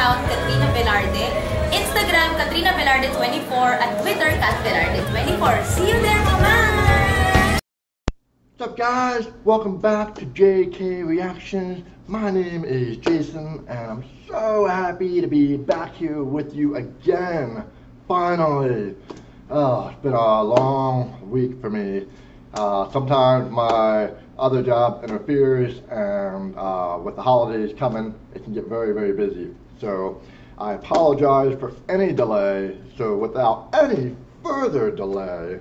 account Katrina Velarde, Instagram Katrina Velarde24, at Twitter KatVelarde24. See you there, mama! What's up, guys? Welcome back to JK Reactions. My name is Jason, and I'm so happy to be back here with you again. Finally. It's been a long week for me. Sometimes my other job interferes, and with the holidays coming, it can get very, very busy. So I apologize for any delay. So without any further delay,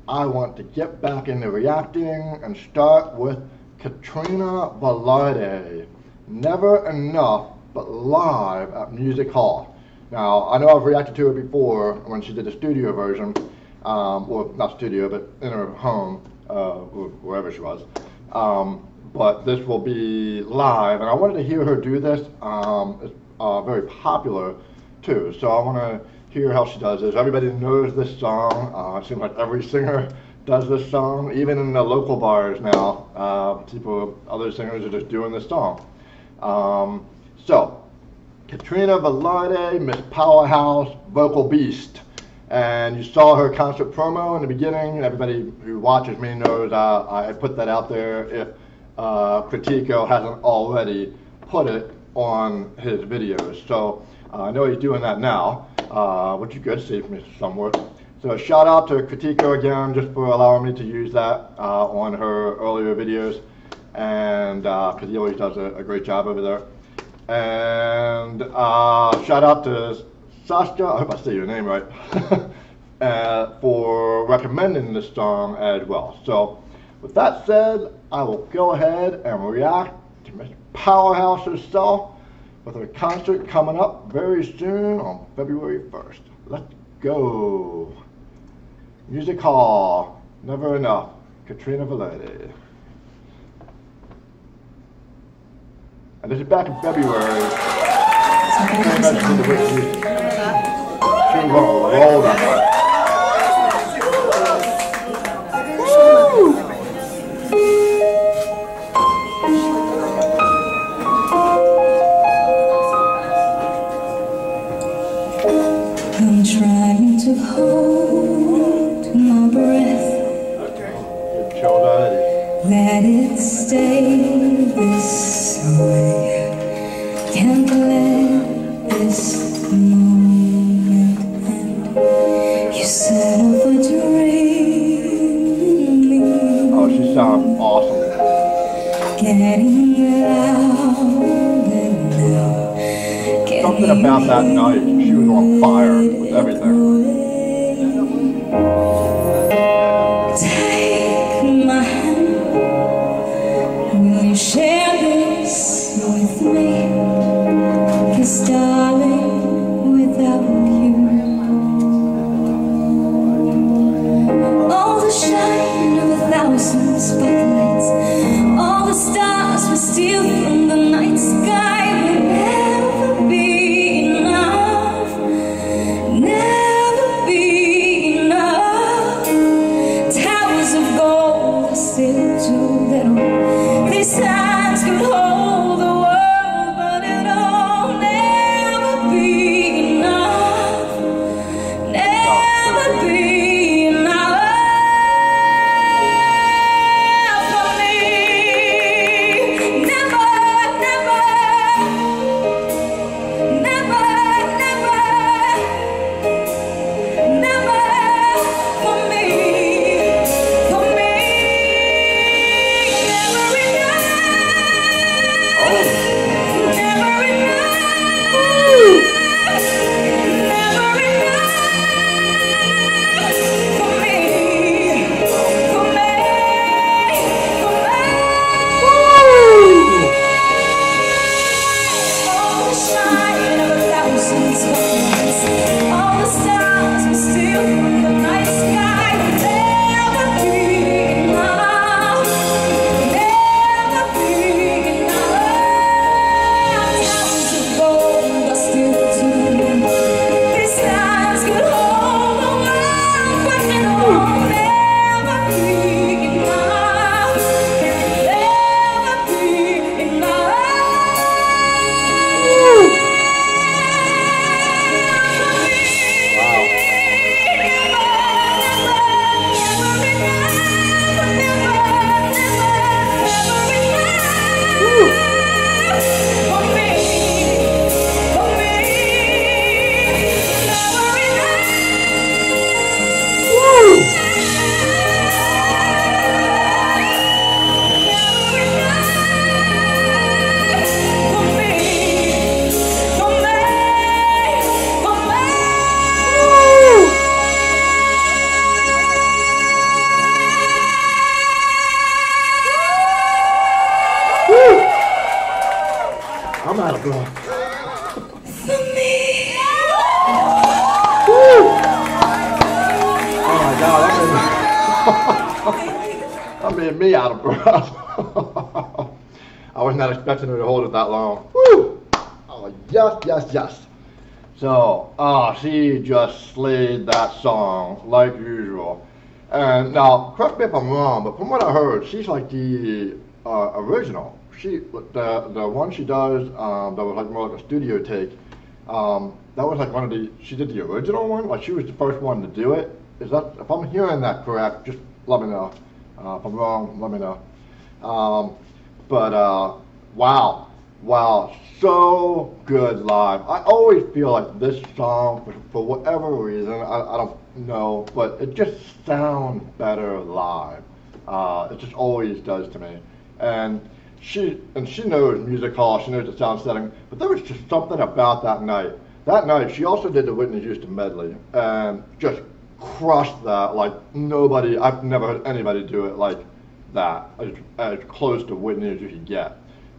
I want to get back into reacting and start with Katrina Velarde. Never Enough, but live at Music Hall. Now, I know I've reacted to her before when she did the studio version, well, not studio, but in her home, wherever she was. But this will be live, and I wanted to hear her do this. It's very popular too, so I want to hear how she does this. Everybody knows this song. It seems like every singer does this song, even in the local bars now. Other singers are just doing this song. So, Katrina Velarde, Miss Powerhouse, Vocal Beast. And you saw her concert promo in the beginning. Everybody who watches me knows I put that out there if Critico hasn't already put it on his videos. So I know he's doing that now, which you could see from me somewhere. So shout out to Critico again just for allowing me to use that on her earlier videos, and because he always does a great job over there. And shout out to Sasha, I hope I say your name right, for recommending this song as well. So with that said, I will go ahead and react to Miss Powerhouse herself with her concert coming up very soon on February 1st. Let's go. Music Hall, Never Enough, Katrina Velarde. And this is back in February. She was on a roll that night. I'm trying to hold my breath. Okay. Chill already. Let it stay this way. Can't let this moment end. You set up a dream in me. Oh, she sounds awesome. Getting loud and now. Something about that night, she was on fire with everything. Take my hand. Will you share this with me? 'Cause darling, without you, all the shine of 1,000 spotlights, all the stars we steal from the night sky will never be enough, never be enough. Towers of gold are still too little. These hands could hold the world, but it I'm out of breath. For me. Woo! Oh my God, I'm making me out of breath. I was not expecting her to hold it that long. Woo! Oh, yes, yes, yes. So, she just slayed that song like usual. And now, correct me if I'm wrong, but from what I heard, she's like the original. The one she does that was like more like a studio take. That was like she did the original one. Like she was the first one to do it. Is that, if I'm hearing that correct? Just let me know. If I'm wrong, let me know. Wow, so good live. I always feel like this song, for whatever reason, I don't know, but it just sounds better live. It just always does to me. And she knows music hall, she knows the sound setting, but there was just something about that night. That night, she also did the Whitney Houston medley, and just crushed that like nobody, I've never heard anybody do it like that, as close to Whitney as you could get.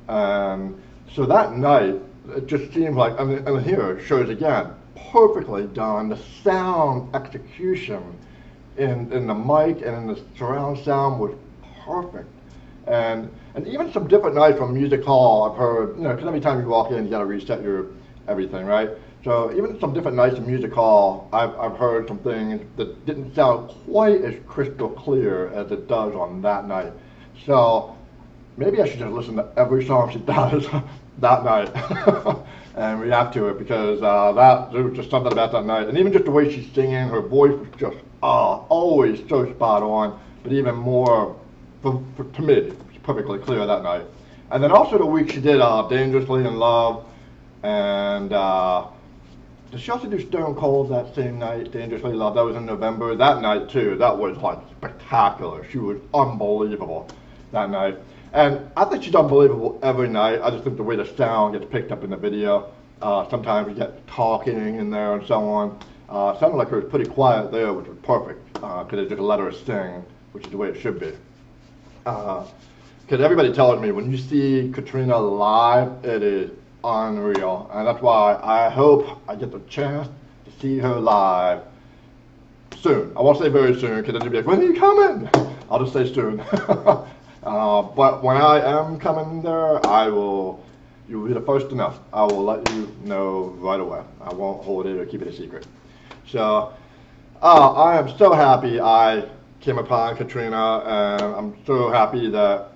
So that night, it just seemed like, and here it shows again, perfectly done. The sound execution in the mic and in the surround sound was perfect. And even some different nights from music hall, I've heard, because every time you walk in, you got to reset your everything, right? So even some different nights in music hall, I've heard some things that didn't sound quite as crystal clear as it does on that night. So maybe I should just listen to every song she does that night and react to it, because there was just something about that night. And even just the way she's singing, her voice was just always so spot on, but even more, to me, it was perfectly clear that night. And then also the week she did Dangerously in Love, and did she also do Stone Cold that same night, Dangerously in Love? That was in November. That night too, that was like spectacular. She was unbelievable that night. And I think she's unbelievable every night. I just think the way the sound gets picked up in the video, sometimes you get talking in there and so on. Sounded like her was pretty quiet there, which was perfect, because they just let her sing, which is the way it should be. Because everybody tells me when you see Katrina live, it is unreal. And that's why I hope I get the chance to see her live soon. I won't say very soon, because then you'll be like, when are you coming? I'll just say soon. But when I am coming there, you'll be the first to know. I will let you know right away. I won't hold it or keep it a secret. So, I am so happy I came upon Katrina, and I'm so happy that,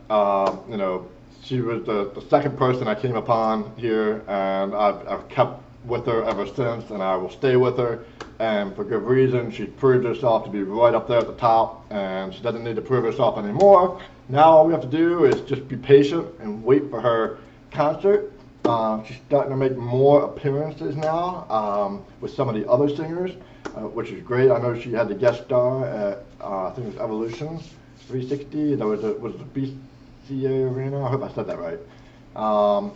she was the second person I came upon here, and I've kept with her ever since, and I will stay with her, and for good reason. She's proved herself to be right up there at the top, and she doesn't need to prove herself anymore. Now all we have to do is just be patient and wait for her concert. She's starting to make more appearances now with some of the other singers, which is great. I know she had the guest star at, I think it was Evolution 360. That was the BCA Arena. I hope I said that right.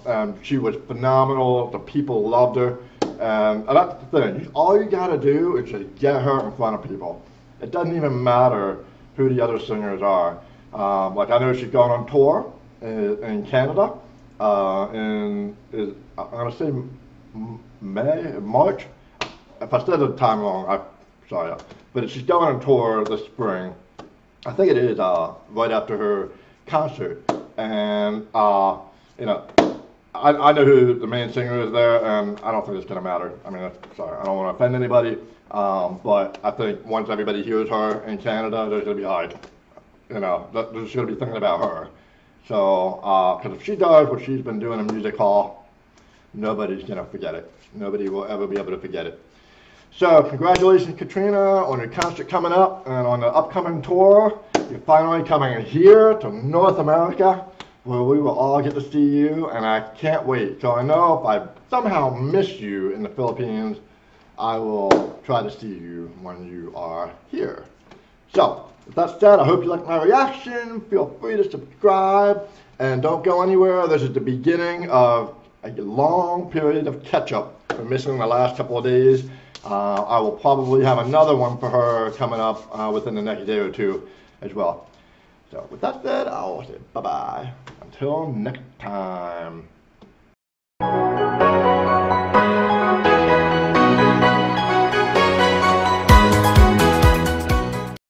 And she was phenomenal. The people loved her. And that's the thing. All you got to do is just get her in front of people. It doesn't even matter who the other singers are. Like I know she's going on tour in Canada. I'm going to say March. If I said the time wrong, I'm sorry. But she's going on tour this spring. I think it is right after her concert. And, I know who the main singer is there, and I don't think it's going to matter. I mean, sorry, I don't want to offend anybody. But I think once everybody hears her in Canada, there's going to be like, they're just going to be thinking about her. So, because if she does what she's been doing in music hall, nobody's going to forget it. Nobody will ever be able to forget it. So, congratulations, Katrina, on your concert coming up and on the upcoming tour. You're finally coming here to North America, where we will all get to see you, and I can't wait. So I know if I somehow miss you in the Philippines, I will try to see you when you are here. So, with that said, I hope you liked my reaction. Feel free to subscribe, and don't go anywhere. This is the beginning of a long period of catch-up for missing the last couple of days. I will probably have another one for her coming up within the next day or two as well. So with that said, I'll say bye-bye. Until next time.